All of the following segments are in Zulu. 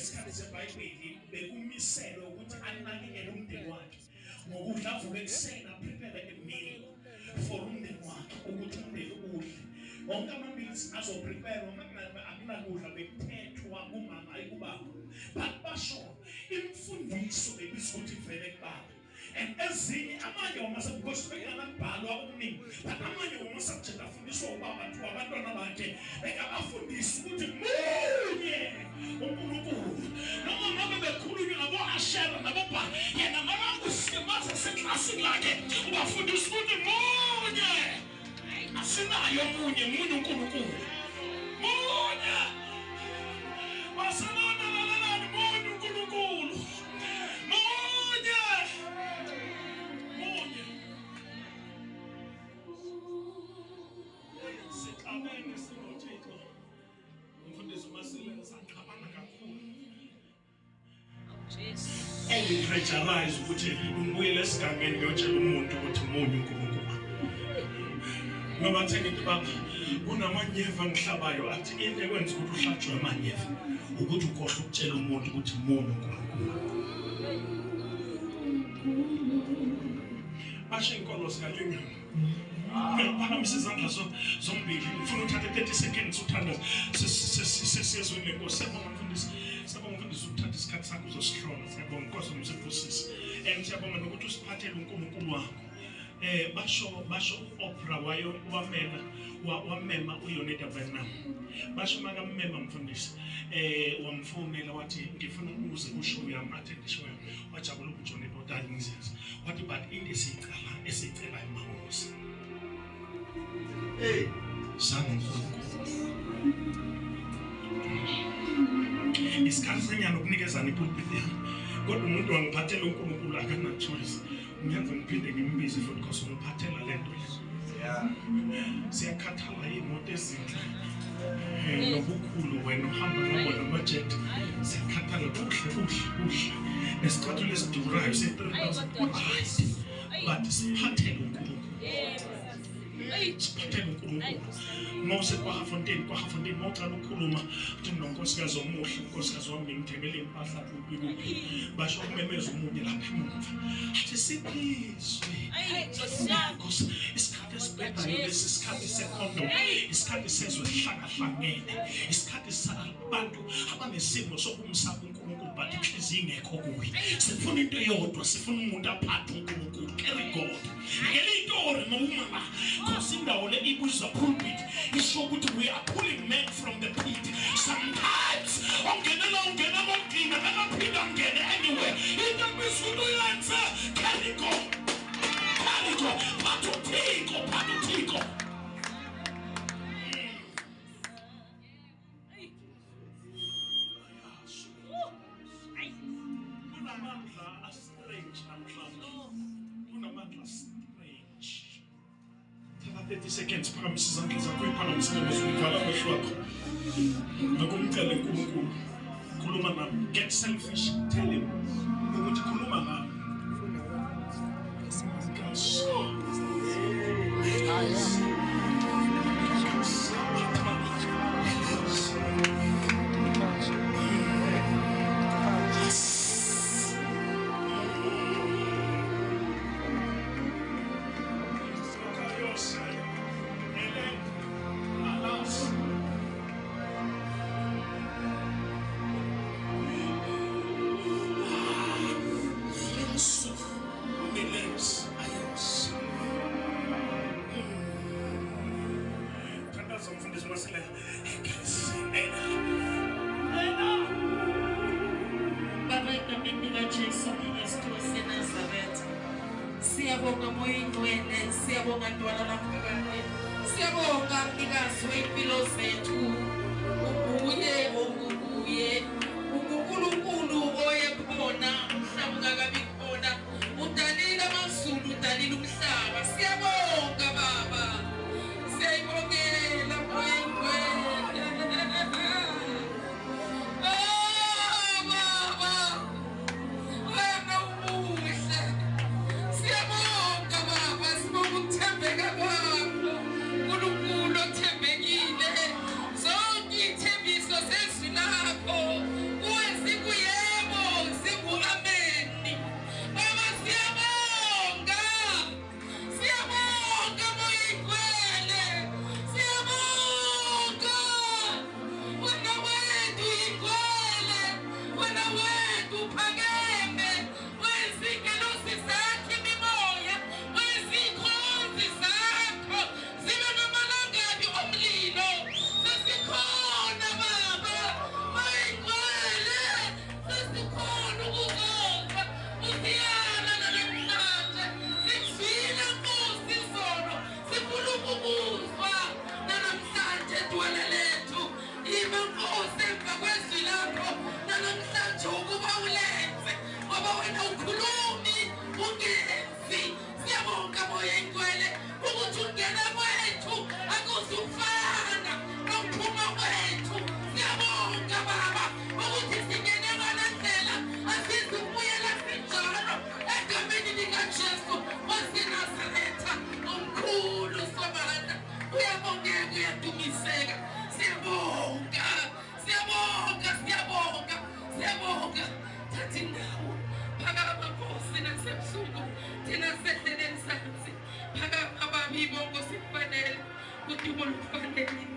ngesikhathi seBhayibheli bekumiselwe ukuthi anakekele umndeni wakhe ngokudla avuke ekuseni prepare a meal for umndeni wakhe ukuthi umndeni udle. Wonke amabili azoprepare akunakudla bekuthethwa kumama ayikubaba. But basho imfundiso ebisuthi vele kubaba. And ezinye amanye wamasabukhosi benganakubhalwa okuningi, but amanye wamasubject afundiswa ubaba to abantwana bakhe bekabafundisa ukuthi munye uNkulunkulu. Noma ngabe bekhulunywa nabo Ashera nabobha, yena makakusimaza seklasini lakhe ubafundisa ukuthi munye asinayo munye uNkulunkulu. Munye wasalona lalana munye uNkulunkulu. Engipressurize ukuthi ubuyele esigangeni ngiyotshela umuntu ukuthi munye uNkulunkulu. Ngoba ngithi baba kunamanyeva ngihlabayo athi into ekwenza ukuthi uhlatshwe amanyeva ukuthi ukhohle ukutshela umuntu ukuthi munye uNkulunkulu. Bashe inkolo sikalinga. Ngiyaphakamisa izandla zombili ngifuna uthatha 30 seconds uthanda sesizwe lenkosi. Siyabonga mfundisi ukuthatha isikhathi sakho uzosihlola. Siyabonga Nkosi umsebenzisi siyabonga nokuthi usiphathele uNkulunkulu wakho. Basho Oprah wamema uYoneda Bernam. Basho makamema mfundisi wamfonela wathi ngifuna ukuze kushow yami attend show yami wajabula uJoneda odali ngizenza wathi but into esicela imahosi sana isikhathi senyanga ukunikezana ipulpit yami kodwa umuntu wangiphathela uNkulunkulu akana choice ngiyenza ngiphinde ngimbize futhi because ngiphathela lento siyakhathala imoto ezinhle nobukhulu wena uhamba ngabona budget siyakhathala kuhle nesikhathi lesidurayo se-3,000 but siphathele uNkulunkulu. Siphathele uNkulunkulu. Mose kwaHafontein mawucala ukukhuluma uthi nonkosikazi omuhle unkosikazi wami ngithengele impahla kuphi basho kumemeza umunye lapha emuva athi siphizwe isikhathi esibhedayo lesi isikhathi sekhondo isikhathi sezwe hlakahlangene isikhathi sabantu abanesimo sokumsaba uNkulunkulu but inhliziyo ingekho kuye. Sifuna into eyodwa, sifuna umuntu aphathe uNkulunkulu. Carry God. Ngelitore mawuma because indawo le ibuzwa pulpit isho ukuthi we are pulling men from the pit. Sometimes ongena ngokugcina akaphinda ngene anywhere. Into ebisuthi uyenza carry God. Patutiko. Kunamandla strange. 30 seconds phambi izandla zakho iphakamisa ngezivala amehlo akho. Ngakumcela uNkulunkulu. Khuluma nami. Get selfish. Tell him ukuthi khuluma nami. Siyabonga moya ingcwele, siyabonga ntwana namhlanje. Siyabonga mnikazi wempilo zethu. Ubuye uNkulunkulu oyekhona umhlaba ungakabi khona. Udalile amazulu, udalile umhlaba. Siyabonga baba. Siyayibongela moya ingcwele. UNkulunkulu othembekile zonke ithembiso ungukhulumi ungenzi. Siyabonga moya ingcwele ukuthi ungena kwethu akuzufana nokuphuma kwethu. Siyabonga Baba ukuthi singene ngalendlela asizubuyela sinjalo egameni likaJesu waseNazaretha omkhulu sobala. Uyabongeka uyadumiseka. Siyabonga siyabonga siyabonga siyabonga. Thatha indawo phakama Nkosi nasebusuku thina sehlele nsansi phakama Baba ibongo sikufanele udumo lufanele.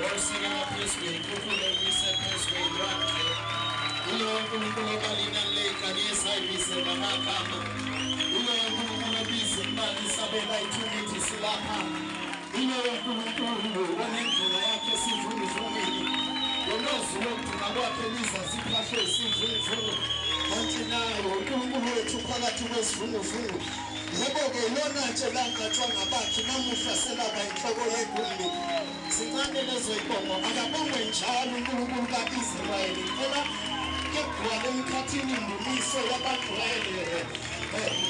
Wosikela phezulu kukhule uyise phezulu lwakhe. Ulo uNkulunkulu obalina lekanisa ibise ngamagama. Ulo uNkulunkulu obiza imali sabela ithuniti silapha. Ulo uNkulunkulu onendlela yakhe sivunguvungile. Lonozi lokugcina kwakhe liza siphahle sivunguvungu. Kanti nayo uNkulunkulu wethu phakathi kwesivunguvungu. Yebo-ke lona nje langathwa ngabakhi namuhla selaba inhloko yegumbi. Sincane lezo ikomo akabongwe njalo uNkulunkulu ka-Israyeli. Phela kegcwale emkhathini indumiso yabagcwele.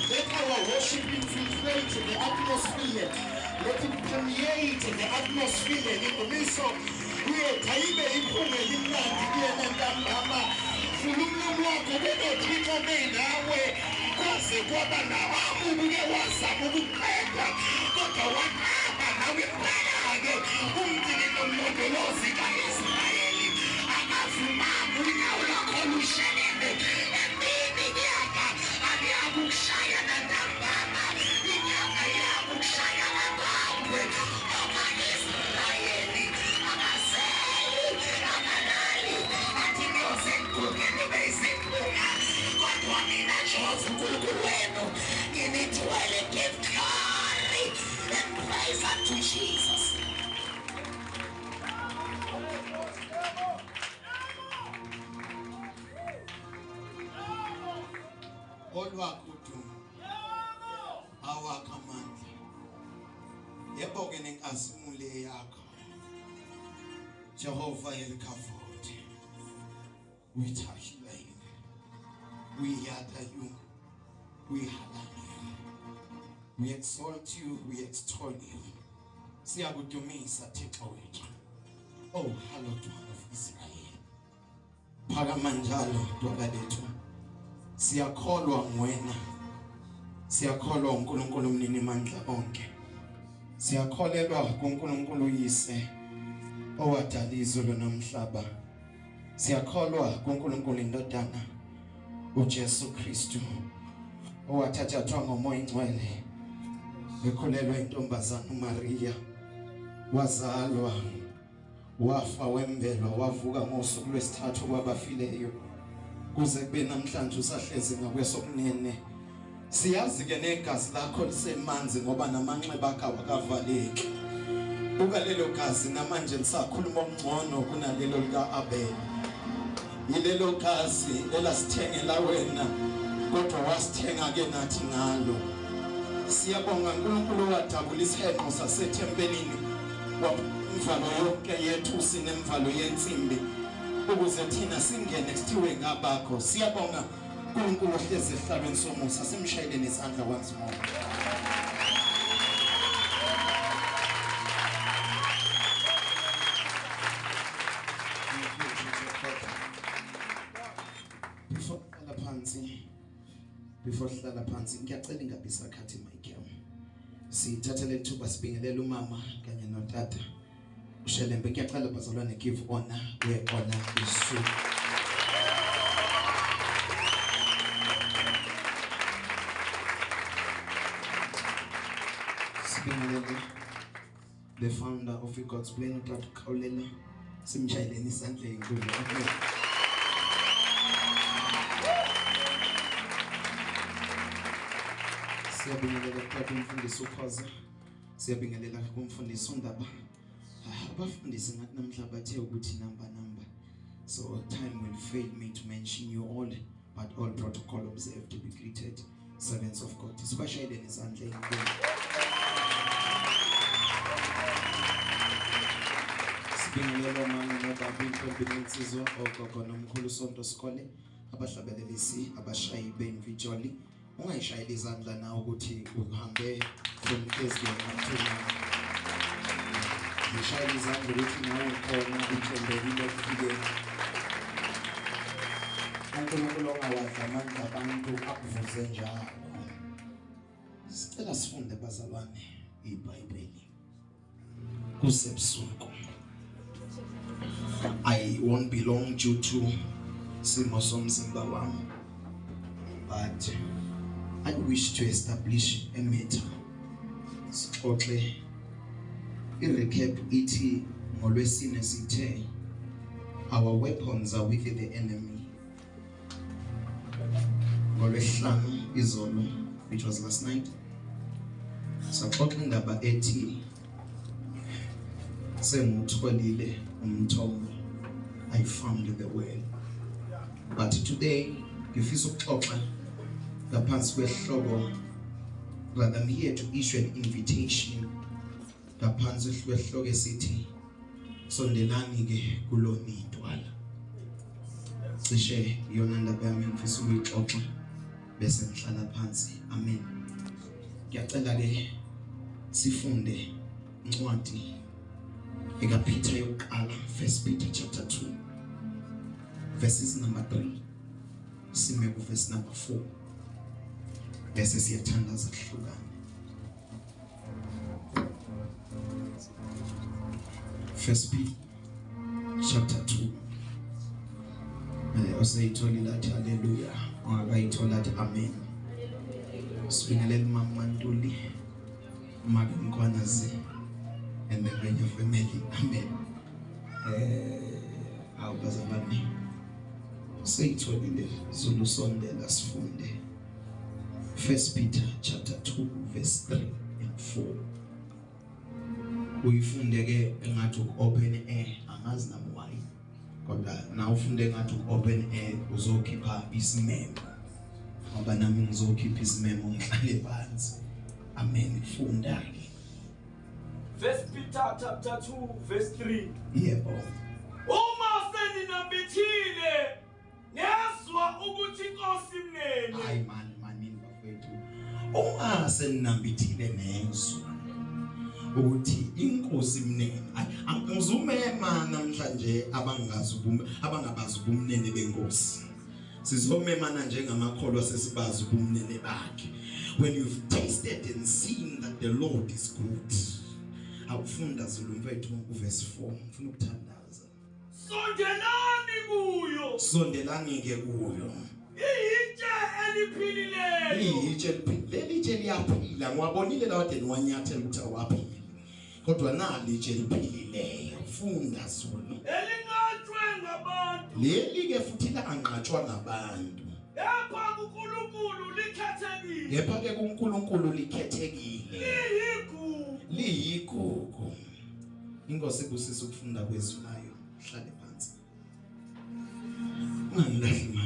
Let our worship infiltrate the atmosphere. Let it permeate the atmosphere. Indumiso uyetha ibe iphume limnandi kuyena ntambama. Vula umlomo wakho benothixo benawe. Kwaze kwaba nawamu ubuke wazama ukuqeda kodwa waqaba nawe impela-ke umgcini nomlondolozi ka-Israyeli akavumanga unyawo lakho lushelele emini inyanga aliyakukushaya nantambama inyanga iyakukushaya nangapwe oka-Israyeli akazeli akalali athi niyoze nkukeni beyizinkunga kodwa mina Jehova uNkulunkulu wenu nginithwele give glory and praise unto Jesus. Olwakho udumo awakho amandla. Yebo-ke nenkazimulo yakho Jehova elikhavoti. We touch you. We yada you. We halal you. We exalt you. We extol you. Siyakudumisa Thixo wethu. Oh, hallowed one of Israel. Phakamanjalo Ndoda lethu. Siyakholwa ngwena. Siyakholwa uNkulunkulu umnini mandla onke. Siyakholelwa kuNkulunkulu uyise owadala izulu nomhlaba. Siyakholwa kuNkulunkulu indodana uJesu Kristu owathathathwa ngomoya ingcwele ekhulelwa intombazana uMaria wazalwa wafa wembelwa wavuka ngosuku lwesithathu kwabafileyo kuze kube namhlanje usahlezi ngakwesokunene. Siyazi ke negazi lakho lisemanzi ngoba namanxeba akho akavaleki. Buka lelo gazi namanje lisakhuluma okungcono kunalelo lika Abel. Yilelo gazi elasithengela wena kodwa wasithenga ke nathi ngalo. Siyabonga uNkulunkulu wadabula isihenqo sasethempelini wamvalo yonke yethu sinemvalo yensimbi ukuze thina singene sithiwe ngabakho. Siyabonga uNkulunkulu ohlezi esihlabeni somusa simshayeleni isandla once more. Before sihlala phansi ngiyacela ingabisa khathi mic yami. Sithathele ithuba sibingelela umama kanye notata. Ushelembe ngiyacela bazalwane give honor where honor is due. Sibingelela the founder of God's Plan uTata Khawulela simshayeleni isandla enkulu. Siyabingelela kuqapha umfundisi uPhoza. Siyabingelela kumfundisi uNdaba. Abafundisi ngathi namhla bathe ukuthi number. So time will fail me to mention you all, but all protocol observed to be greeted. Servants of God. Sibashayeleni isandla enkulu. Sibingelela mama nobaba impembelensizwa ogogo nomkhulu sonto sikole abahlabelelisi abashayi bemvijoli. Ungayishayela izandla na ukuthi uhambe from Thursday to now. Ngishayela izandla ukuthi nawe ukhona uthembekile ukufike. uNkulunkulu ongawadla amandla abantu akuvuze njalo. Sicela sifunde bazalwane iBhayibheli kusebusuku. I won't be long due to simo somzimba wami, but I wish to establish a matter. Sixoxe i-recap ithi ngolwesine sithe our weapons are with the enemy. Ngolwesihlanu izolo, which was last night, saxoxa indaba ethi sengutholile umthombo. I found the way. But today ngifisa ukuxoxa ngaphansi kwesihloko, rather I'm here to issue an invitation ngaphansi kwesihloko esithi sondelani ke kulona idwala. Cishe iyona ndaba yami ngifisa ukuyixoxa bese ngihlala phansi. Amen. Ngiyacela ke sifunde incwadi ekaPeter yokuqala, 1 Peter chapter 2 verses number 3 sime ku verse number 4 bese siyathandaza kuhlukana. 1 Peter chapter 2 osayithola lathi haleluya, ongakayithola lathi amen. Sibingelela mama Ntuli, mama Nkwanazi, and the rest of family, amen. Awubazalwane sayitholile Zulu sondela sifunde 1 Peter chapter 2 verse 3 and 4. Uyifunde ke engathi open air, angazi nami why, kodwa na ufunde engathi open air uzokhipha isimemo, ngoba nami ngizokhipha isimemo ngihlale phansi. Amen. Funda 1 Peter chapter 2 verse 3. yebo. Uma seninambithile ngezwa ukuthi inkosi mnene. Hayi manini bafethu, uma seninambithile nezwa ukuthi inkosi mnene. Angizumema namhlanje abangabazi ubumnene benkosi. Sizomemana njengamakholwa sesibazi ubumnene bakhe. When you've tasted and seen that the Lord is good. Awufunda Zulu mfethu uverse 4, ngifuna ukuthandaza. Sondelani kuyo. Sondelani ke kuyo. Iyitshe eliphilileyo. Iyitshe eliphilileyo. Lelitshe liyaphila. Ngiwabonile lawo de nwanyathela ukuthi awaphili. Kodwa nali itshe eliphilileyo. Funda Zulu. Elinqatshwe ngabantu. Leli ke futhi lanqatshwa ngabantu. Epha kuNkulunkulu likhethekile. Ngepha ke kuNkulunkulu likhethekile. Liyigugu. Inkosi kusisa ukufunda kwezwi layo. Hlale phansi. Ungangilahli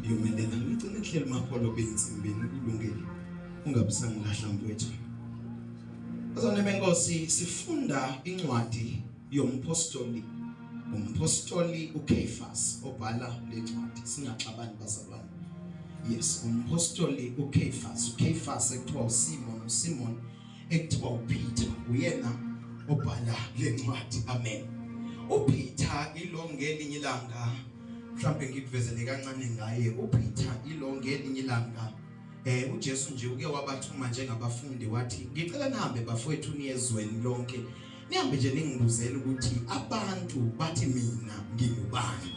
yomelela ngicela ehleli mapholo benzimbeni kulungile. Ungabisangilahla mfowethu. Bazalwane benkosi, sifunda incwadi yompostoli. Umpostoli uKephas obhala le ncwadi. Singaxabani bazalwane. Yes, umpostoli uKephas. uKephas ekuthiwa uSimon ekuthiwa uPeter, uyena obhala le ncwadi. Amen. uPeter ilonge elinye ilanga, mhlawumbe ngikuvezele kancane ngaye. uPeter ilonge elinye ilanga uJesu nje uke wabathuma njengabafundi wathi ngicela nihambe bafowethu niyezweni lonke, nihambe nje ningibuzele ukuthi abantu bathi mina ngingubani.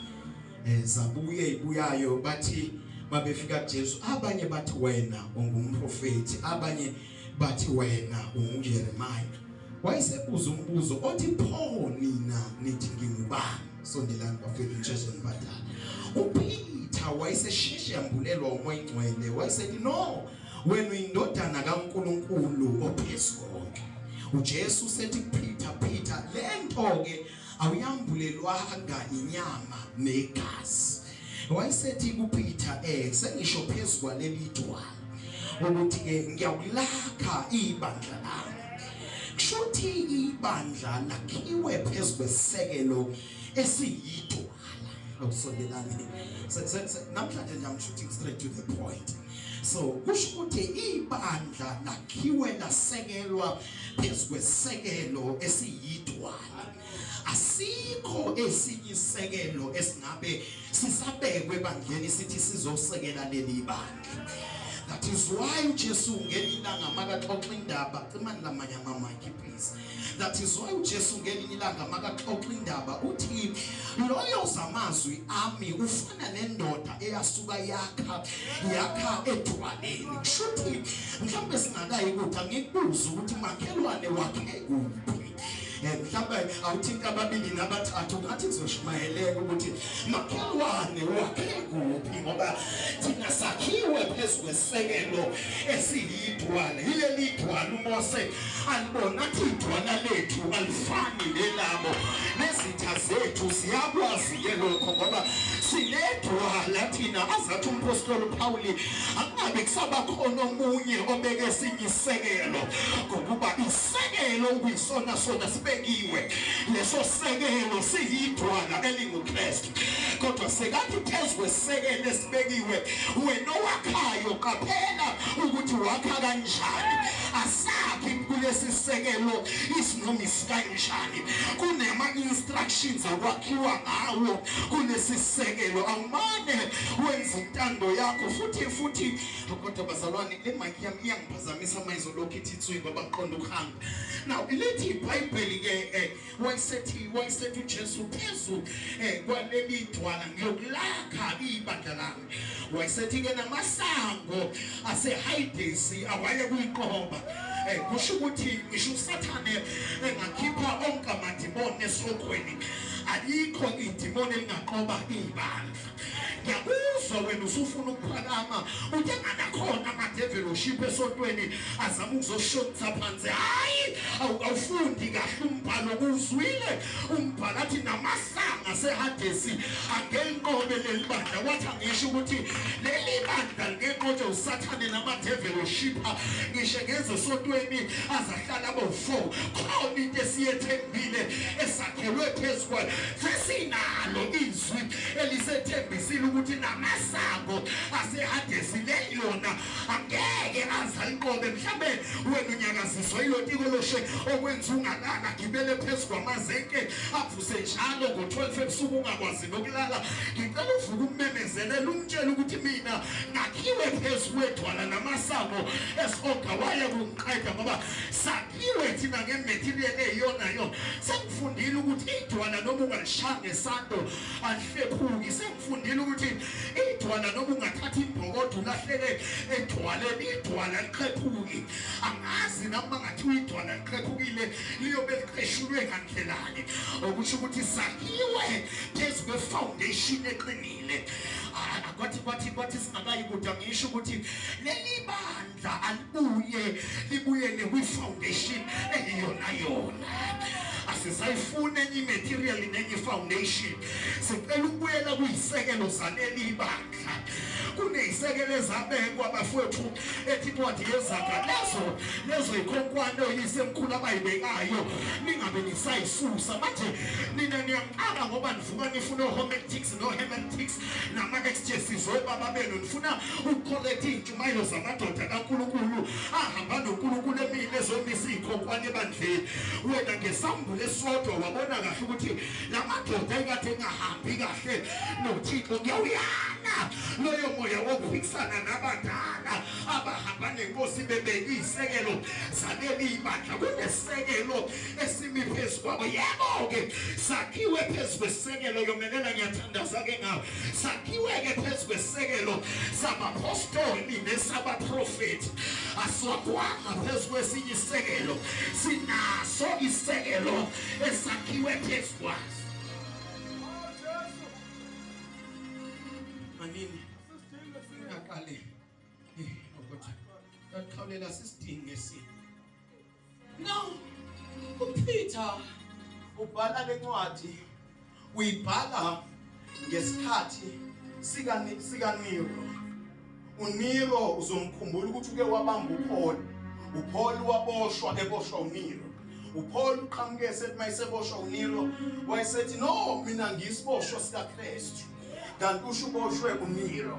Zabuye ibuyayo bathi babefika kuJesu, abanye bathi wena ungumprofeti, abanye bathi wena unguJeremiah. Wayesebuza umbuzo othi pho nina nithi ngingubani? Sondelani bafethu iJesu nibadala. uPeter wayesesheshe yambulelwa umoya ingcwele, wayesethi no, wena uyindodana kaNkulunkulu ophezulu. uJesu sethi Peter, lento ke awuyambulelwanga inyama negazi. Wayesethi kuPeter sengisho phezulu kwaleli dwala ukuthi ke ngiyawulakha ibandla lami. Kushuthi ibandla lakhiwe phezulu kwesekelo esiyidwala. Awusondelani. Namhlanje nje I'm shooting straight to the point. So kusho ukuthi ibandla lakhiwe lasekelwa phezulu kwesekelo esiyidwala. Asikho esinye isekelo esingabe sisabekwe ebandleni sithi sizosekela leli bandla. That is why uJesu ngelilanga makaxoxa indaba, cimani lamanye amamaki please. That is why uJesu ngelilanga makaxoxa indaba uthi loyo zamazwi ami ufana nendoda eyasuka yakha edwaleni. Kushuthi mhlawumbe singakayi ukuthi angikubuza ukuthi makhelwane wakhe kuphi. Mhlawumbe awuthinta ababili nabathathu ngathi kuzoshumayeleka ukuthi makhelwane wakhe kuphi ngoba thina sakhiwe phezu kwesekelo esiyidwala yileli dwala uMose alibona athi idwala lethu alifani nelabo nezitha zethu siyakwazi ke lokho ngoba sinedwala thina azathi umpostoli Pauli akungabe kusaba khona omunye obeke sinye isekelo ngokuba isekelo kuyisona sona sibekiwe leso sekelo siyidwala elinguKristu kodwa sekathi phezu kwesekelo esibekiwe wena owakhayo qaphela ukuthi wakha kanjani asakhi kulesi sekelo isinoma isikanjani kunema instructions akwakhiwa ngawo kulesi sekelo awumane wenza intando yakho futhi kodwa bazalwane le mic yami iyangiphazamisa manje lokho ithitswe babaqonda ukuhamba now lethi iBhayibheli ke wayesethi uJesu phezu kwaleli dwala ngiyokulakha ibandla lami wayesethi ke namasango aseHades awaye kuyiqoba kusho ukuthi ngisho uSathane engakhipha onke amadimoni esokweni alikho idimoni elingaqoba ibandla ngiyakuzwa wena usufuna ukuphakama uthi nganakhona ama-devilship esontweni azama ukuzoshotha phansi hayi awufundi kahle umbhalo kuzwile umbhalo athi namasanga seHadesi angenqobe leli bandla wathi angisho ukuthi leli bandla lingenqotshwe uSathane nama-devilship ngisho ngenze esontweni azahlala abo-4 khona into esiyethembile esakhelwe phezu kwayo sesinalo izwi elisethembisile ukuthi namasango aseHadesi lelona angeke azaliqobe mhlambe wena unyakaziswa ilotiko loshe okwenza ungalala gibele phezu kwamazenke avuse njalo ngo-12 ebusuku ungakwazi nokulala ngicela uvuka ummemezelela umtshela ukuthi mina ngakhiwe phezu kwedwala namasango esoga waye kungiqeda ngoba sakhiwe thina ngematerial eyiyona sengifundile ukuthi idwala noma ungalishanga ngesando alihlephuki sengifundile ukuthi idwala noma ungathatha ibhokodo ulahleke edwaleni idwala liqhephuki angazi noma ngathiwa idwala liqhephukile liyobe liqeshulwe ngandlelani okusho ukuthi sakhiwe phezu kwe-foundation eqinile kwathi singakayi kude ngisho ukuthi leli bandla libuyele kwi-foundation eyiyona asisayifuna enye material nenye foundation sicela ukubuyela kuyisekelo zaleli bandla kuneyisekelo ezabekwa abafowethu ethi incwadi yezaga lezo ikhonkwane oyisemkhulu abayibekayo ningabe nisayisusa manje nina niyaqala ngoba nivuka nifuna o-hometics no-hermeneutics nama-exegesis webaba benu nifuna ukucorrecta iy'ntshumayelo zamadoda kaNkulunkulu ahamba noNkulunkulu emile ezomisa iy'khonkwane ebandleni wena ngesambulo esodwa wabona kahle ukuthi la madoda ekade engahambi kahle noThixo ngiyawuyana loyo moya wokuphikisana nabadala abahamba nenkosi bebeka iyisekelo zaleli bandla kunesekelo esimi phezu kwabo yebo-ke sakhiwe phezu kwesekelo yomelela ngiyathandaza-ke ngawo sakhiwe-ke phezu kwesekelo sabapostoli nesabaprofethi asiwakwanga phezu kwesinye isekelo sinaso isekelo esakhiwe phezu kwaso manini ngaqale ukukhawulela sisidinge sini no uPeter ubhala lencwadi uyibhala ngesikhathi sikaNero uNero uzomkhumbula ukuthi uke wabamba uPaul waboshwa eboshwa uNero uPaul uqhamuke sethi mayiseboshwa uNero wayesethi no mina ngiyisiboshwa sikaKristu kanti usho uboshwe uNero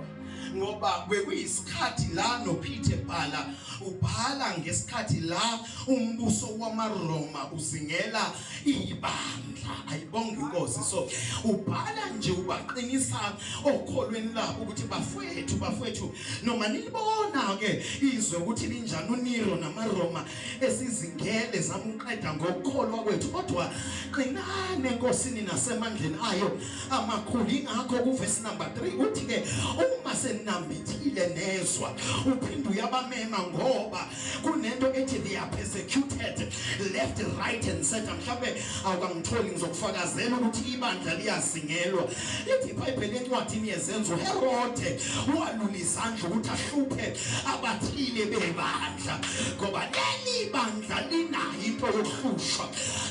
ngoba bekuyisikhathi la noPeter bhala ubhala ngesikhathi la umbuso wamaRoma uzingela ibandla ayibonga inkosi so ubhala nje ubaqinisa okholweni labo ukuthi bafowethu noma nilibona ke izwe ukuthi linjani uNero namaRoma esizingele zamuqeda ngokukholwa kwethu kodwa qinane enkosini nasemandleni ayo amakhulu ingakho kuverse number 3 uthi ke uma masenambithile nezwa uphinde uyabamema ngoba kunento ethi they are persecuted left right and center. Mhlawumbe awukangitholi ngizokufakazela ukuthi ibandla liyasingelwa. Lithi iBhayibheli encwadini yezenzo Herode walula izandla ukuthi ahluphe abathile bebandla ngoba leli bandla linayo into yokuhlushwa.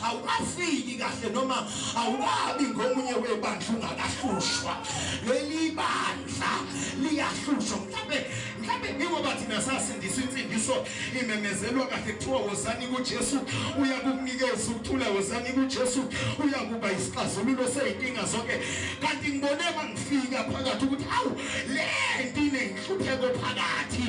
Awukafiki kahle noma awukabi ngomunye webandla ungakahlushwa. Leli bandla liyahlushwa. Mhlawumbe njengoba thina sasindiswa insindiso imemezelwa kahle kuthiwa wozani kuJesu uyakunikeza ukuthula, wozani kuJesu uyakuba isixazululo seyinkinga zonke. Kanti ngibone mangifika phakathi ukuthi awu le nto inenhlupheko phakathi,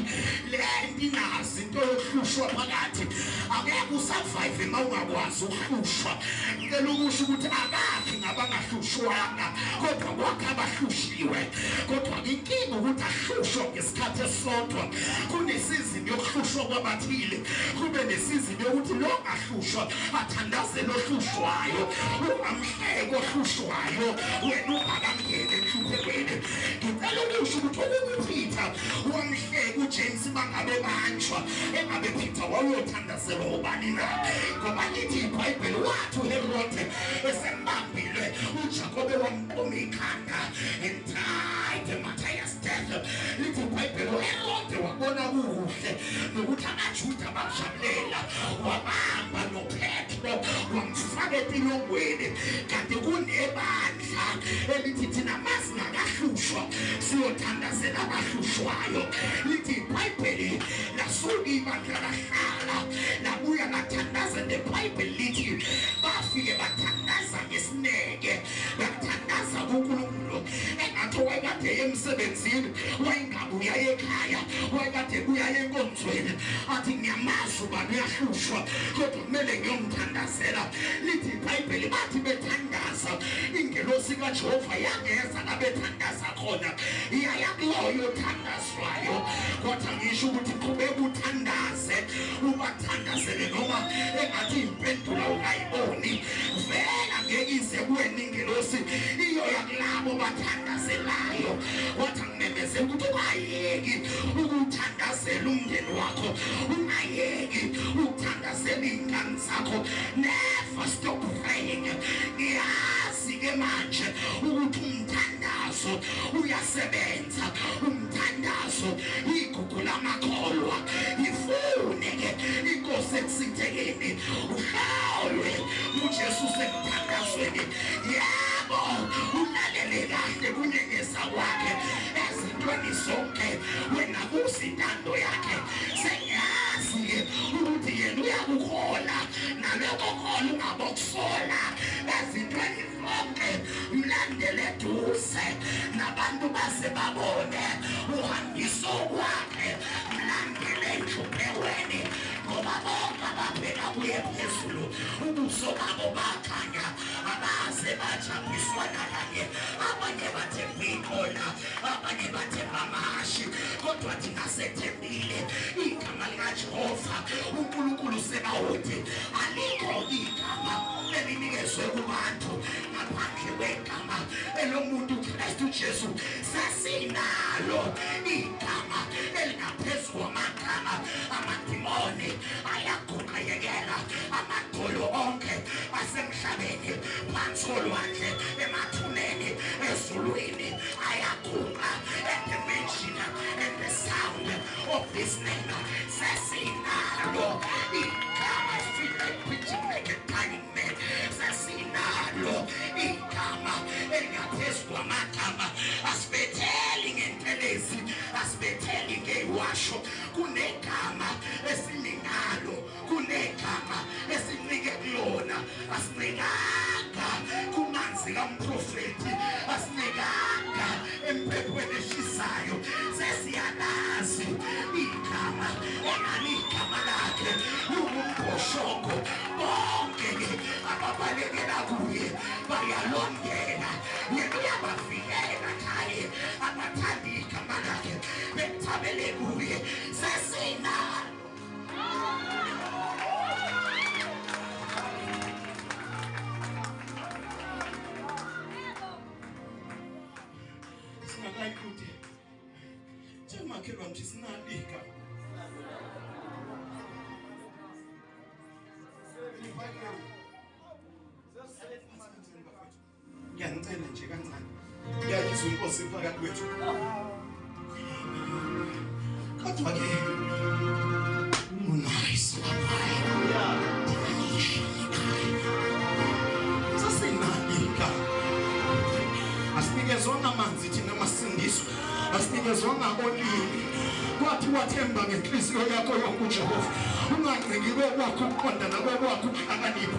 le nto inazi into yokuhlushwa phakathi. Akekho usurvive uma ungakwazi ukuhlushwa. Ngicela ukusho ukuthi akakhi ngabangahlushwanga kodwa kwakhe abahlushiwe. Kodwa inkinga ukuthi ahlushwa ngesikhathi esodwa. Kunesizini yokuhlushwa kwabathile, kube nesizini yokuthi lo ahlushwa athandaze lo hlushwayo. Ungamhleki ohlushwayo wena ungakangeni enhluphekweni. Ngicela ukusho ukuthi uPeter wamhleka uJames bangabe banjwa engabe Peter wayothandazela ubani na ngoba lithi iBhayibheli wathi uHerode esembambile uJakobe wamqoma ikhanda and tried Matthias death. Lithi iBhayibheli uHerode wabona kuhle nokuthi amaJuda bajabulela wabamba noPetro wamfaka empilongweni. Kanti kunebandla elithi thina masingakahlushwa siyothandazela abahlushwayo. Lithi iBhayibheli lasuka ibandla lahlala labuya lathandaza. NeBhayibheli lithi bafike bathandaza ngesineke, bathandaza kuNkulunkulu. Engathi wayekade emsebenzini, wayengabuya ekhaya, wayekade buya enkonzweni, athi ngiyamazi ubani uyahlushwa kodwa kumele ngiyomthandazela. Lithi iBhayibheli bathi bethandaza ingelosi kaJehova yangeza labethandaza khona iyaya kuloyo othandazwayo. Kodwa ngisho ukuthi qhubeka uthandaze, ubathandazele noma engathi impendulo ungayiboni. Vela ngeke ize kuwena ingelosi iyo yakulabo bathandazelayo. Kodwa ngimemezela ukuthi ungayeki ukuthandazela umndeni wakho, ungayeki ukuthandazela izingane zakho. Never stop praying. Ngiyazi-ke manje ukuthi umthandazo uyasebenza. Umthandazo igugu lamakholwa. Ifune-ke inkosi ekusithekeni uhlawulwe uJesu semthandazweni. Yebo ulalele kahle kunyenyeza kwakhe ezintweni zonke wena kusintando yakhe. Sengiyazi-ke ukuthi yena uyakukhola nalokho khona ungabokusola ezintweni zonke. Mlandele eduze nabantu base babone uhambiso kwakhe. Mlandele enhluphekweni ngoba bonke ababheka kuye phezulu ubuso babo bakhanya. Abaze bajabiswa nalanye, abanye bathemba ikhona, abanye bathemba amashi. Kodwa thina sethembile igama likaJehova uNkulunkulu sebawuthi alikho igama elinikezwe kubantu ngaphandle kwegama elomuntu uKristu Jesu. Sasinalo igama elingaphezu kwamagama. Amadimoni ayaguqayekela amadolo onke asemhlabeni, phansi kolwandle, emathuneni, ezulwini ayaguqa. At the mention and the sound of this name, sasinalo igama. I feel like preaching like a dying man. Sasinalo igama elingaphezu kwamagama. Asibetheli ngentelezi, asibetheli ngewasho. Kunegama esiningalo, kunegama esinike kulona. Asinikanga kumanzi kamprofeti, asinikanga empepweni eshisayo. Sesiyalazi igama engani igama lakhe ungumphosongo. Bonke-ke ababalekela kuye bayalongela. Yena uyabavikela khaye abathanda igama lakhe bethabele kuye. Sesinalo umakhelwane uthi sinalika. Ngiyacela nje kancane. Ngiyakuzwa inkosi phakathi kwethu. Kodwa ke nice. Sasinalika. Asinikezona amanzi thina masindiso. Asinikezona olimi. Kwathi wathemba ngenhliziyo yakho yonke uJehova. Unganciki kwakho ukuqonda nakwakho ukuhlakanipha.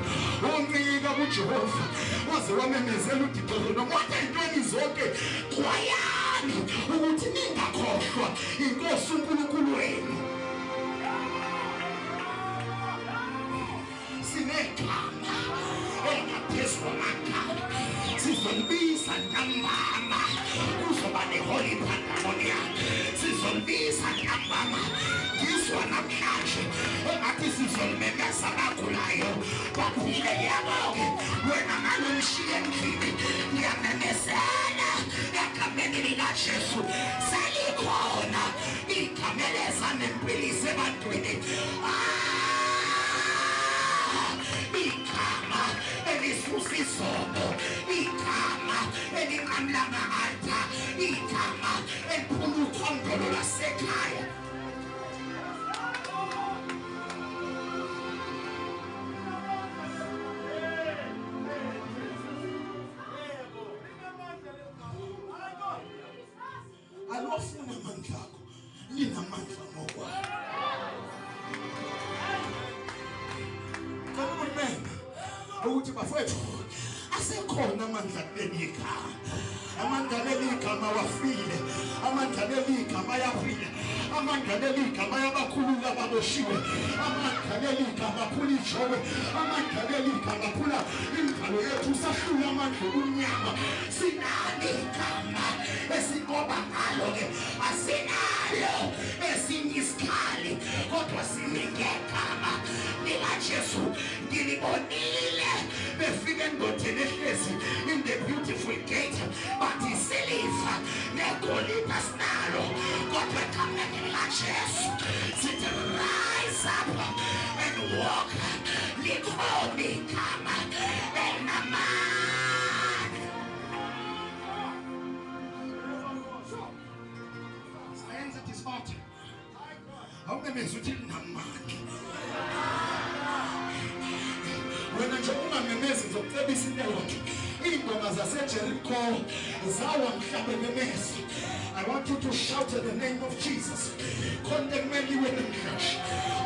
Uncika kuJehova. Waze wamemezela uDiphozolo wathi entweni zonke xwayani ukuthi ningakhohlwa inkosi uNkulunkulu wenu. Sinegama elingaphezu kwamagama. Sizolibisa ntambama kuzoba ne-holy pandemonium. Sizolibisa ntambama ngizwa namhlanje engathi sizolimemeza abagulayo baphile. Yabo-ke wena ngalo mshiye endlini ngiyamemezela egameni likaJesu selikhona igama elezanempilisi ebantwini. Igama elisusa izono, igama elinqamla ama-altar, igama eliphuma ukhondolo lwasekhaya. Alofuna amandla akho, linamandla ngokwayo. Ukuthi bafowethu asekhona amandla kuleli igama. Amandla leli igama wafile. Amandla leli igama yafile. Amandla leli igama yabakhulula ababoshiwe. Amandla leli igama aphula ijobe. Amandla leli igama aphula imvalo yethu. Sahlula amandla omnyama. Sinalo igama esinqoba ngalo-ke. Asinalo esinye isikhali kodwa sinegama likaJesu. Ngilibonile befike endodeni ehlezi in the beautiful gate bathi siliva negolide sinalo kodwa egameni likaJesu sithi rise up and walk. Likhona igama elinamandla. Sayenza it is hot. Awumemeza ukuthi linamandla. Wena nje ungamemezi zokucebisa into yonke. Ingoma zaseJericho zawa mhlabe memeza. I want you to shout at the name of Jesus. Condemned with the church.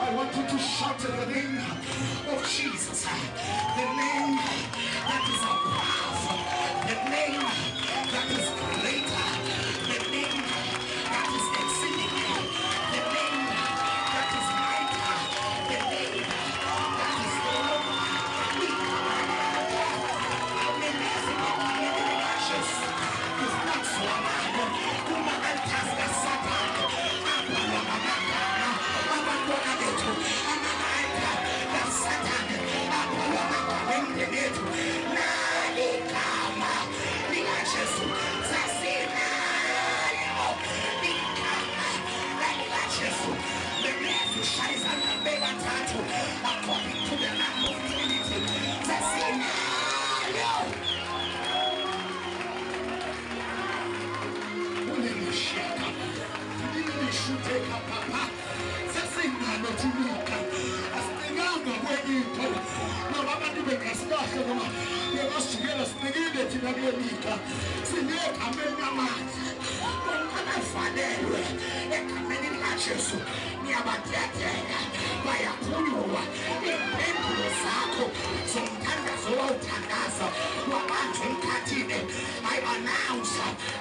I want you to shout at the name of Jesus. The name that is above. The name that is greater. The name that is exceeding. The name that is mighty. The name that is according to the Lamb of Trinity. Jesu niyabatetela bayakhululwa impendulo zakho zomthandazo wawuthandaza wabanjwa emkhathini. I announce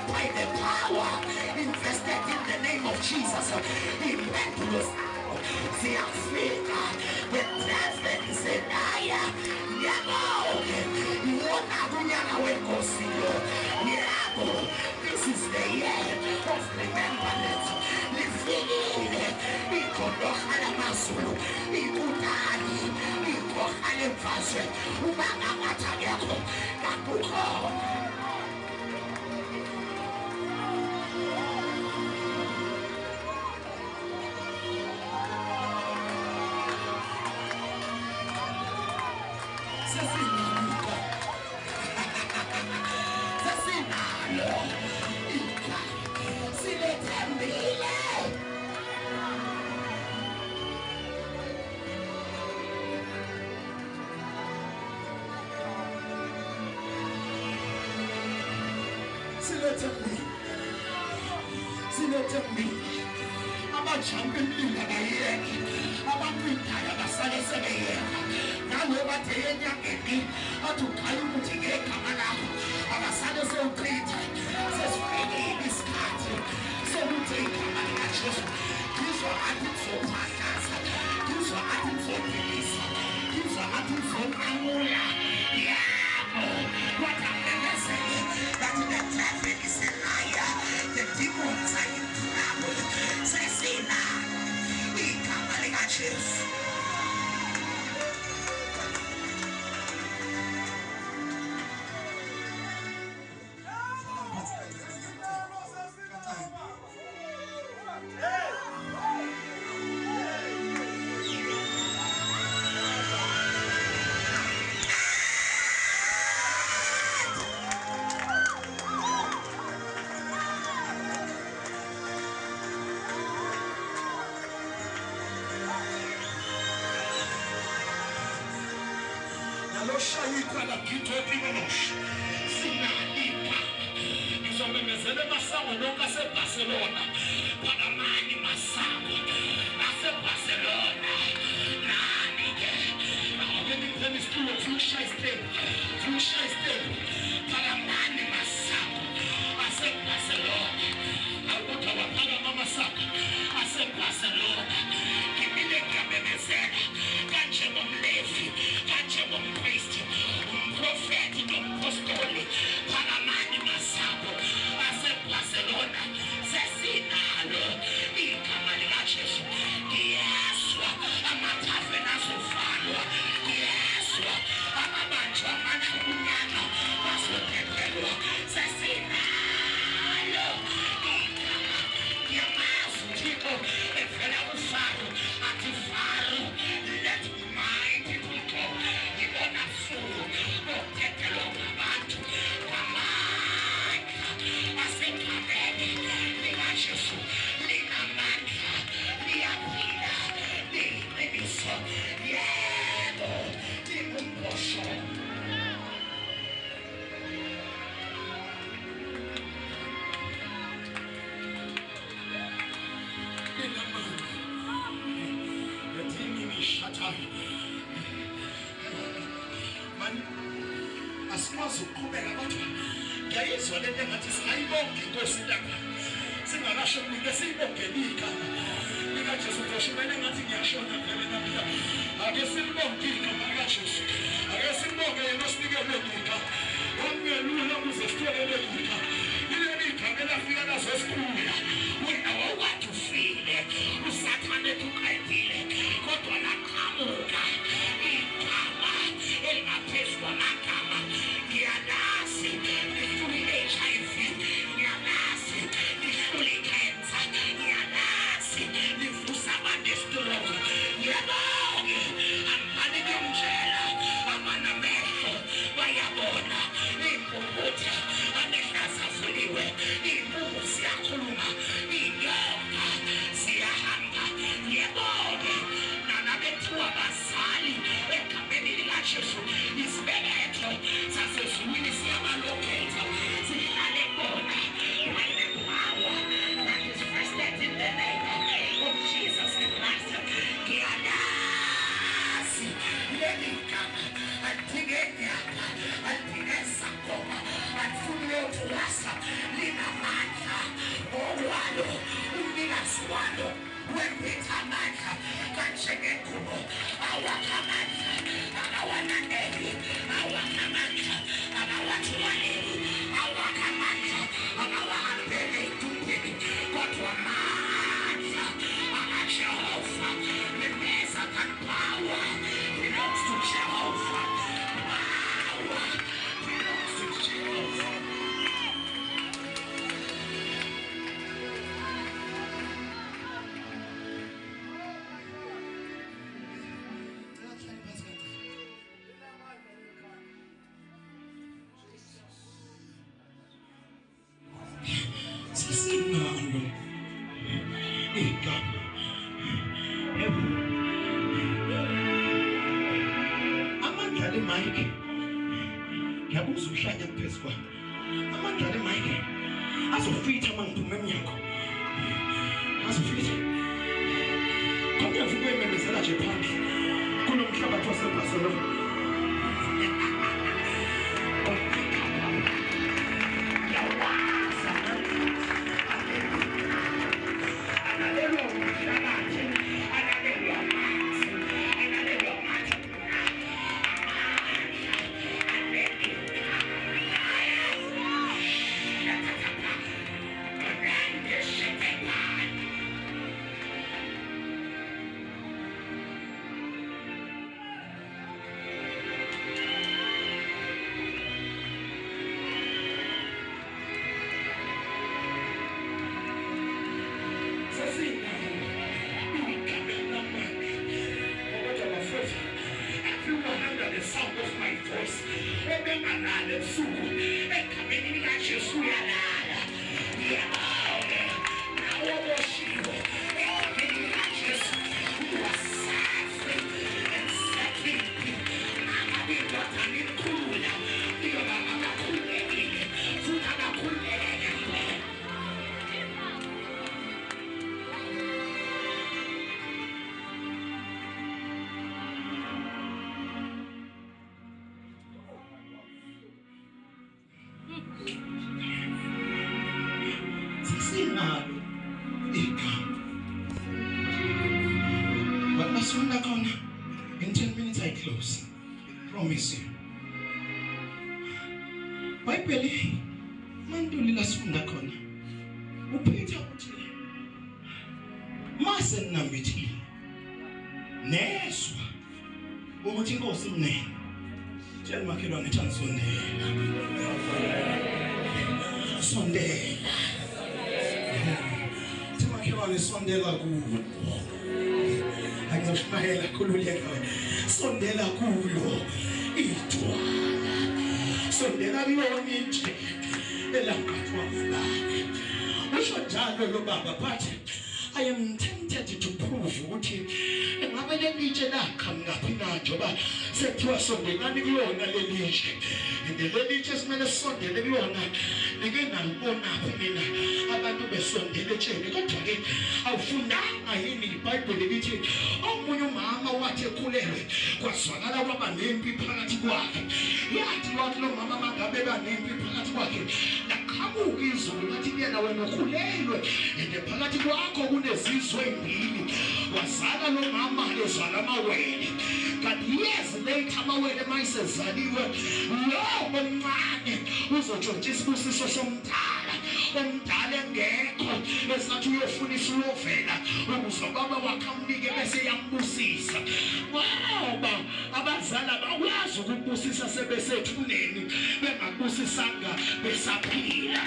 by the power invested in the name of Jesus impendulo zakho ziyafika. The prophet is a liar. Yabo iwona kunyaka wenkosi lo. Yabo this is the year of remembrance. Lifikile ikhodoha lamazulu ikudali ikhoha lemfazwe ubanga yakho kakukhona. Silethe mina. Silethe mina. Abajampa impilo abayeki. Abaphindayo abasale sebeyeka. Naloba enyangeni athi ukhaya ukuthi ngegama lakho abasale sewuchitha. Sesifikile isikhathi sokuthi igama likaJesu ngizwa athi ngizophahlaza, ngizwa athi ngizophelisa, ngizwa athi ngizonqamula. Yabo wakamemezele that the traffic is a liar, the demons are in trouble. Sesinalo igama likaJesu. Shayika la kito pimosh. Sinalika. Ngizomemezele masango lonke aseBarcelona. Pakamani masango aseBarcelona. Nani ke? Awukeniphelani isitulo fukushaye step. Fukushaye step. Pakamani masango aseBarcelona. Awukuthi awaphakama masango aseBarcelona. Ngimile ngiyamemezela kanje ngomlevi, kanje ngompriest, umprofeti nomapostoli. Pakamani masango aseBarcelona. Sesinalo igama likaJesu. Ngiyezwa amathaveni azovalwa. Ngiyezwa amabanjwa amandla obunyama bazophelelwa. Sesinalo igama. Ngiyamazi uThixo evela kuFaro athi Faro, let my people go. Ngibona futhi okuthethelwa ngabantu ngamandla asegameni likaJesu. Linamandla, liyaphila, liyiqiniso. Yebo, lingumbosho. Linamandla. Yathini nishatayo. Man, asikwazi ukuqhubeka kodwa ngiyayizwa lento engathi singayibonga inkosi lapha. Singalasho ukuthi siyibongele igama likaJesu. Ngoshimene ngathi ngiyashona vele namhla. Ake silibonge igama likaJesu. Ake silibonge yena osinikele igama. Wamngelula ukuze sitholele igama. Ileli igama elafika nazo esikhula. Wena wawukathi ufile. Usathane eqedile. Kodwa laqhamuka igama elingaphezu kwamagama. Ngiyalazi lihlule i-HIV. Ngiyalazi lihlule i-cancer. Ngiyalazi livusa abantu estroke. Ngiyabonga ambani kumtshela amana amehlo bayabona. Iy'mpunguthe amehlo asavuliwe. Iy'mpungu ziyakhuluma. Iy'nyoka ziyahamba. Ngiyabonga nanabethiwa abazali egameni likaJesu. Isibeletho sasezulwini siyabalokhetha. Sihlale khona when the power that is vested in the name of Jesus Christ. Ngiyalazi leli gama alidinge nyaka, alidinge sangoma, alifuni ukuwasa. Linamandla owalo, umnikazi walo wempetha amandla kanjengengubo. Awakamandla akawananeli, awakamandla akawathwaleli, awakamandla akawahambeli etumbeni. Kodwa amandla akaJehova, release that power belongs to Jehovah. Power belongs to Jehovah. Sesinalo igama. Amandla le mic ngiyabuza uhlanya phezu kwami. amandla le mic azofitha mangiphume eminyango azofitha konke ngikuyemezela nje phandle kunomhlabathi waseBarcelona In 10 minutes I close. Promise you. Bible manduli lasifunda khona. Uphethe ukuthi mase ninambithile. Neswa ukuthi inkosi imnene. Tshela makhelwane ethanda sondela. Sondela. Makhelwane sondela kuwe. Akuzoshayela khululeka wena. Sondela kulo ithwala. Sondela lona nje elangathwa ngubani. Usho njalo lo baba but I am tempted to prove ukuthi ngabe lelitshe laqhamuka na njoba sekuthiwa sondelani kuyona lelitshe. Lelitshe simele sondele kuyona ngeke nalibona mina abantu besondele etsheni kodwa ke awufundanga yini iBhayibheli lithi omunye umama wathi ekhulelwe kwazwakala kwaba nempi phakathi kwakhe yathi wathi lo mama mangabe banempi phakathi kwakhe laqhamuka izulu lathi kuyena wena ukhulelwe phakathi kwakho kunezizwe ezimbili wazala lo mama ezala amawele kanti years later amawele mayisezaliwe lo omncane uzotshontsha isibusiso somdala omdala engekho esathi uyofuna isiyovela ukuze baba wakhe amnike bese yambusisa ngoba abazala bakwazi ukubusisa sebesethuneni bengabusisanga besaphila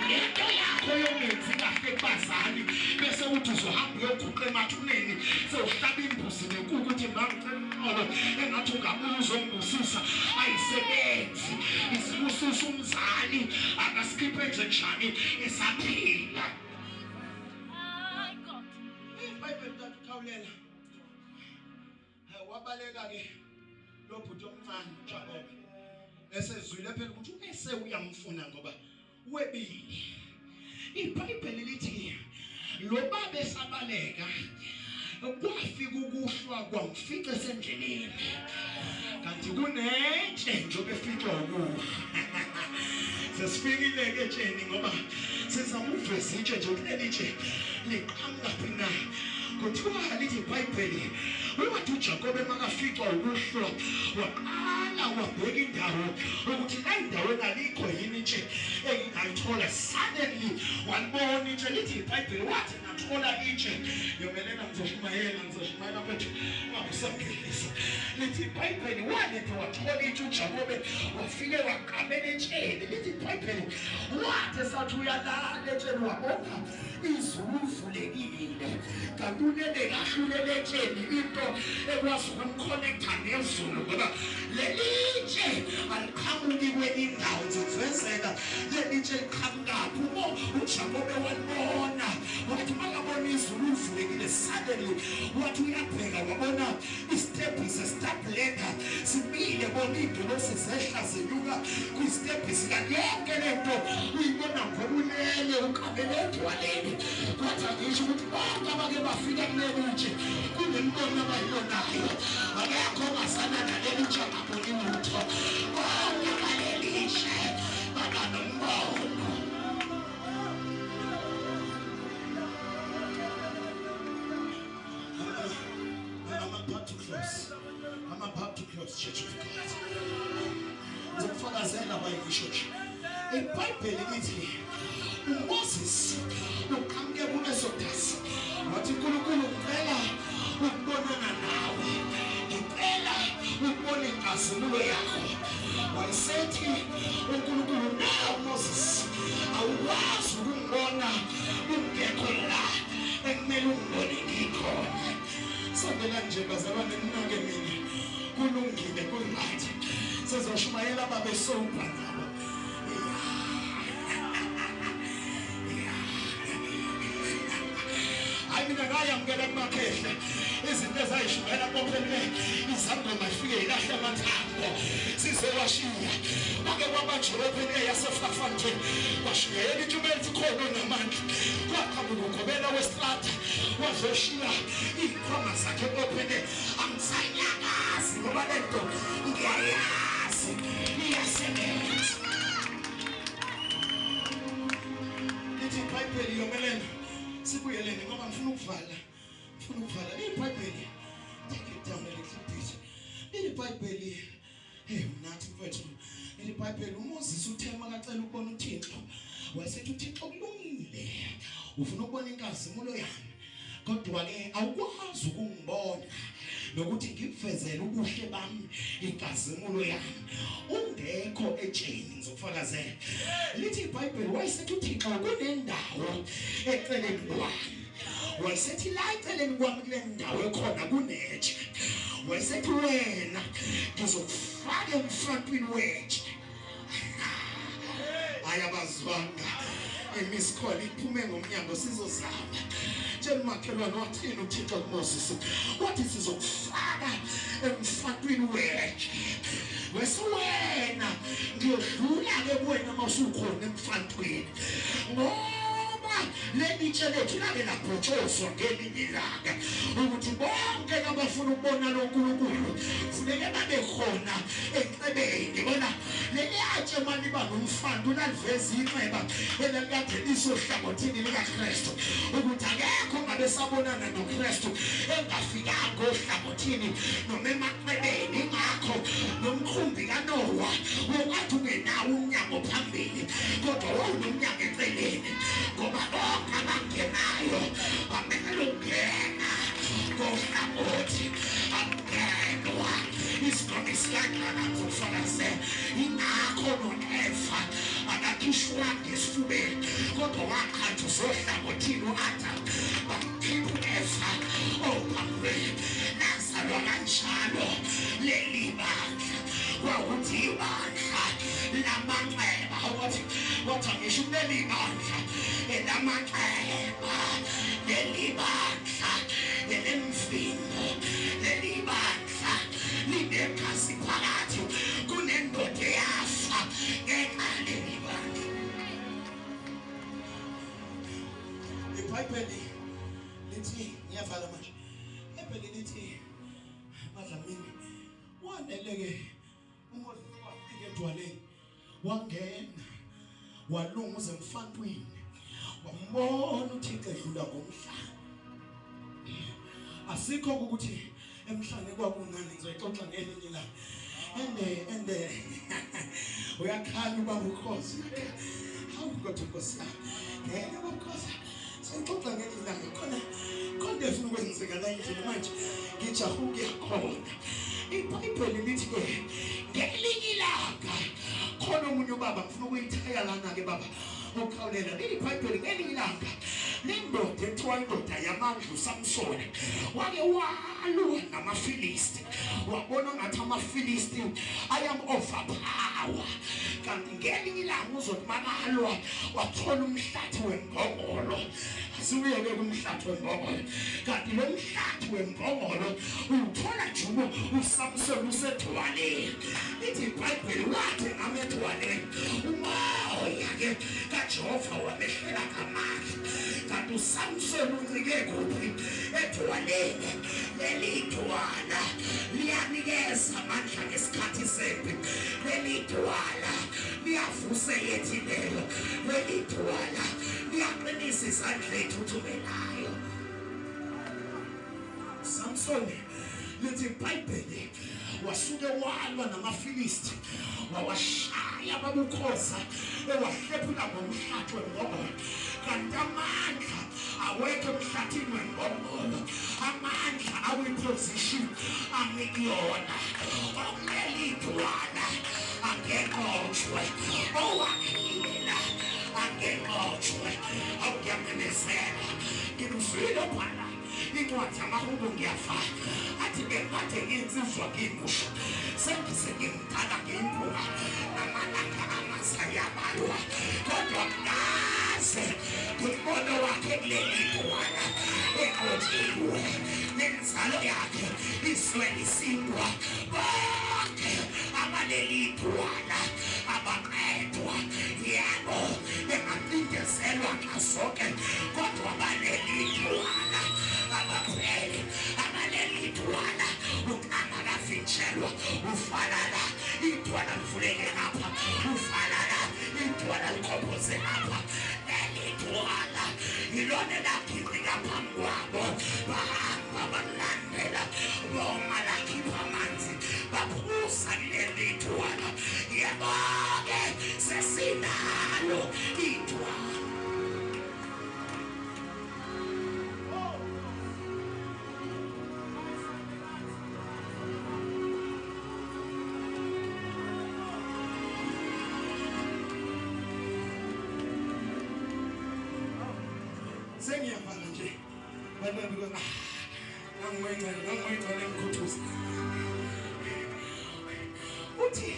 lento yakho yongenzi kahle kubazali bese uthi uzohamba uyoguqa emathuneni sewuhlaba imbuzi nenkukhu uthi mangicela engathi ungabuza uzongibusisa ayisebenzi isibusisa umzali akaskiphe nje njani esaphila iBhayibheli takukhawulela wabaleka ke lo bhuti omncane uJakobe esezwile phela ukuthi ese uyamfuna ngoba webili iBhayibheli lithi lo baba esabaleka kwafika ukuhlwa kwamfica esendleleni kanti kunetshe njobe efihlwa ukuhlwa sesifikile ke etsheni ngoba sizamuveza itshe nje kulelitshe liqhamuka phina kuthiwa lithi iBhayibheli wathi uJakobe makaficwa ukuhlwa waqala wabheka indawo ukuthi la indawo alikho yini nje engayithola suddenly walibona itshe lithi iBhayibheli wathi nathola itshe yomelela ngizoshumayela mfethu ungabusamgelisa lithi iBhayibheli walethe wathola itshe uJakobe wafike waqabela etsheni lithi iBhayibheli wathi esathi uyalala etsheni wabona izulu livulekile kanti ulele kahlulele etsheni into ekwazi ukumconnecta nezulu ngoba lelitshe aliqhamuki kwenye indawo ngizokuvezela lelitshe liqhamukaphi uJakobe walibona wathi makabona izulu livulekile suddenly wathi uyabheka wabona istep is a step ladder simile ebona ingelosi zehla zenyuka kwistepisi kanti yonke lento uyibona ngobulele ukabele edwaleni kodwa ngisho ukuthi bonke abake bafika kuleli nje kunembono abayibonayo akekho ongasana naleli nje angaboni lutho bonke abalelishe bakanombono. I'm about to close, Church of God. The Father said about the church. In Bible, Moses, who come get one of us. What you could do, Bella, who born in now. Bella, who born in Asumulayako. Why said he, who could do now, Moses? I was born who get a and Melon. Nje bazalwane ninake kulungile kuyingathi sizoshumayela babe sopa nabo mina ngayamukela kumakhehle izinto ezayishumela kophelele izangoma ifike ilahle amathambo sizewashiya bake kwabajoropeni eyaseFlafontein washiyela intshumayelo khona namandla kwaqhamuka ugobela westrata wazoshiya ikhoma zakhe kophelele angisanyakazi ngoba lento ngiyayazi iyasebenza lithi iBhayibheli yomelene sibuyelene ngoba ngifuna ukuvala iBhayibheli take it down a little bit iBhayibheli unathi mfethu iBhayibheli uMoses uthema kacela ukubona uThixo wayesethi uThixo kulungile ufuna ukubona inkazimulo yami kodwa ke awukwazi ukungibona nokuthi ngikuvezele ubuhle bami inkazimulo yami ungekho etsheni ngizokufakazela lithi iBhayibheli wayesethi uThixo kunendawo eceleni kwami wayesethi la eceleni kwami kule ndawo ekhona kunetshe wayesethi wena ngizokufaka emfrontini wetshe ayabazwanga imiskoli iphume ngomnyango sizozama tshela makhelwane wathini uThixo kuMoses wathi sizokufaka emfrontini wetshe wesewena ngiyodlula ke kuwena masukhona emfrontini ngoba lelitshe lethu lake labhotshozwa ngelinye ilanga ukuthi bonke abafuna ukubona loNkulunkulu kufuneka babe khona ecebeni bona leliyatshe manje banomfando laliveza inxeba elikade lisohlangothini likaKristu ukuthi akekho ngabe sabonana noKristu engafikanga ohlangothini noma emaqebeni ngakho nomkhumbi kaNowa wakwathi ungenawo umnyango phambili kodwa wawunomnyango eceleni ngoba bonke abangenayo bamele ukungena kohlangothi akungenwa isigono isiyancana ngizofakaze ingakho noEva akakhishwanga esifubeni kodwa wakhanjwa zohlangothini u-Adam bamkhipha uEva ophambi nazalwa kanjalo leli bandla kwakuthi ibandla lamanxeba wathi angisho leli bandla elamanxeba leli bandla elemfino leli bandla linegazi phakathi kunendoda yafa ngenxa leli bandla iBhayibheli lithi ngiyavala manje iBhayibheli lithi madlamini waneleke uMoses wafika edwaleni wangena walunguza emfantwini wambona uThixo edlula ngomhlaba asikho ukuthi emhlane kwakunani ngizoyixoxa ngelinye la ende uyakhala ubaba uKhosi hawu kodwa Nkosi ngeke bakhoza sixoxa ngelinye la khona efuna ukwenzeka la endlini manje ngijaha ukuyakhona iBhayibheli lithi ke ngelinye ilanga khona umunye ubaba ngifuna ukuyithaya lana ke baba ukhawulela iBhayibheli ngelinye ilanga lendoda ethiwa indoda yamandla uSamsoni wake walwa namaFilisti wabona ngathi amaFilisti ayam overpower kanti ngelinye ilanga uzothi makalwa wathola umhlathi wembongolo siuyeke kumhlathi wembongolo kanti lo mhlathi wembongolo uthola nje uSamson usethwaleni ithi iBhayibheli wathi amethwaleni umoya-ke kaJehova wamehlela ngamandla kanti uSamson uncike kuphi ethwaleni leli thwala liyanikeza amandla ngesikhathi sempi leli thwala liyavusa yethilelo leli thwala liyaqinisa izandla ethuthumelayo Samson lithi iBhayibheli wasuke walwa namaFilisti wawashaya babukhoza ewahlephula ngomhlathi wembongolo kanti amandla awekho emhlathini wembongolo amandla awiposition amikuyona okuleli thwala angekhoshwe owakhilela angekhoshwe awuyamemezela ngimzwile phana incwadi yamahubo ngiyafaka athi bekade nginsizwa ngimusha sengize ngimdala ngimphuma amalanga amasayabalwa kodwa mngaze ngumbono wakhe kuleli thwala eqotshiwe nenzalo yakhe iswelisindwa bonke abaleli thwala abaqedwa yebo engacindezelwa ngasoke kodwa abaleli thwala abaphele abaleli thwala uqama kafintshelwa ufalala ithwala lifuleke ngapha ufalala ithwala likhophoze ngapha leli thwala ilona lakhipha phambi kwabo bahamba balandela boma lakhipha amanzi baphuza leli thwala yebo-ke sesinalo ithwala sengiyabala nje banabikona nangwengcele mkhuthuza uthi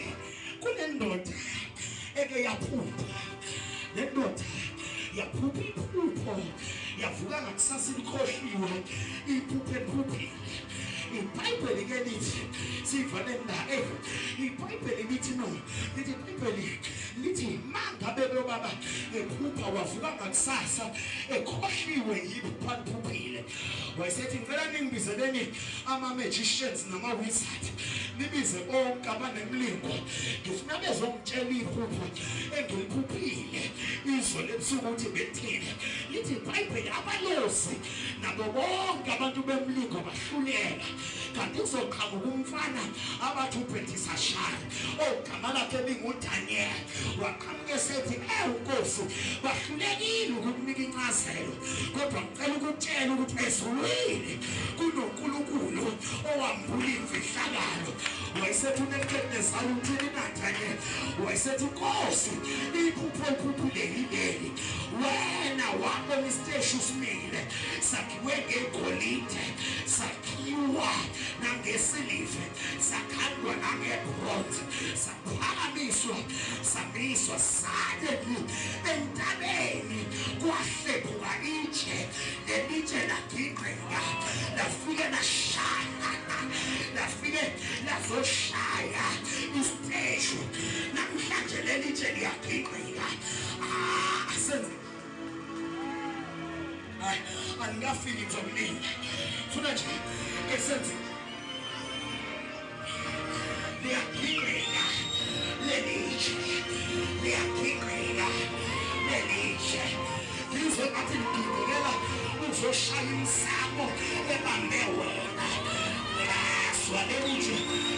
kunendoda eke yaphupha le ndoda yaphupha iphupho yavuka ngakusasa ilikhohliwe iphupho ephuphile iBhayibheli ke lithi sivane ndae iBhayibheli lithi no lithi iBhayibheli lithi mangabe baba ephupha wavuka ngakusasa ekhohliwe yiphupha liphuphile wayesethi ngicela ningibizeleni ama-magicians nama-wizard nibize bonke abanemlingo ngifuna bezongitshela iphupho engiliphuphile izwe lebusuku ukuthi bethile lithi iBhayibheli abalosi nabo bonke abantu bemlingo bahluleka kanti kuzoqhamuka umfana abathi uBelteshazzar ogama lakhe linguDaniel waqhamuka esethi Nkosi bahlulekile ukukunika incazelo kodwa ngicela ukutshela ukuthi ezulwini kunoNkulunkulu owambula imfihlakalo wayesethi uNebukadnezar uthini naDaniel wayesethi Nkosi iphupho eliphuphulekile wena wabona isiteshi usimile sakhiwe ngegolide sakhiwa nangesiliva sakhandwa nangebronze saphakamiswa samiswa sadeli entabeni kwahlephuka itshe lelitshe lagiqeka lafike lashaya lafike lazoshaya isiteshi namhlanje lelitshe liyagiqeka asenze angafiki ngizomlinda funa nje esenze liyagiqeka lelitshe liyagiqeka lelitshe lize ngathi ligibekela uzoshaya imsamo ebambe wena laswa lelitshe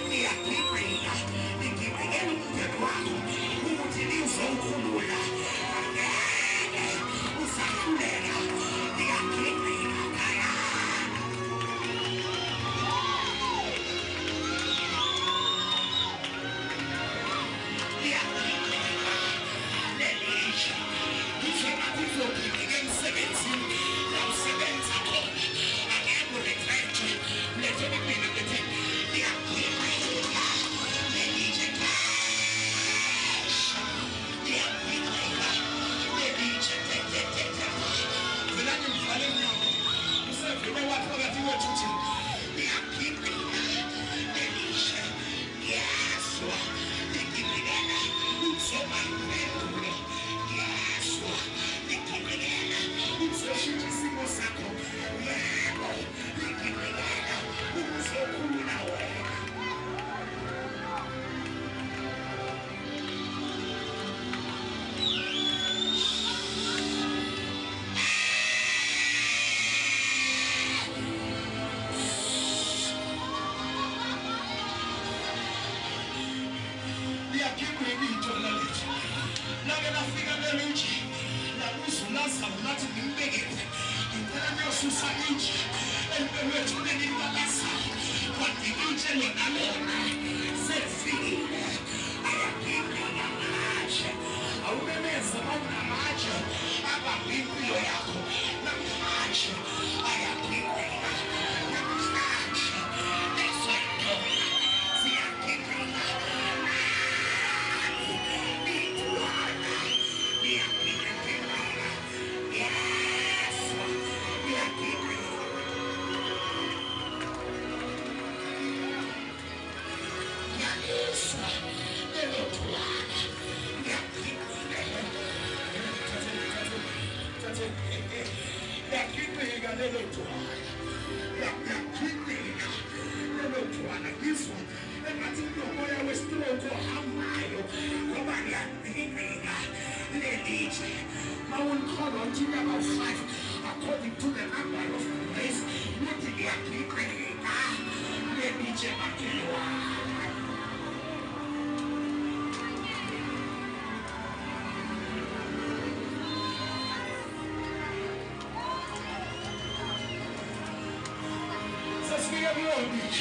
liyagiqeka ligibekela umndeni wakho ukuthi lizowukhulula angeke usahluleka liyagiqeka kaya Let I will call on you about 5 according to the number of days. What did you let me check back to you. Just be a real bitch.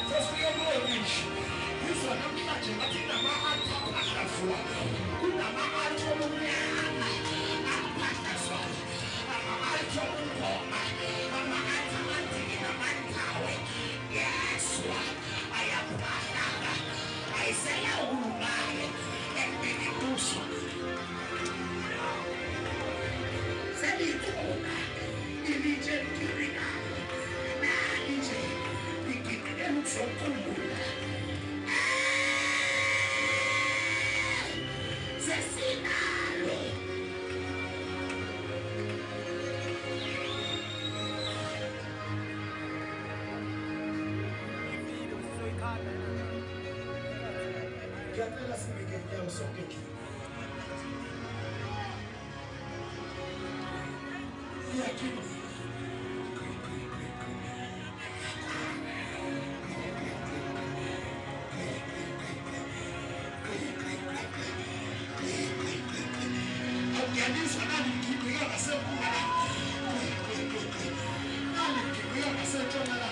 Just be a real bitch. This one I'm catching. I think I'm not talking for. I'm not talking yes, I am I say and many person. Central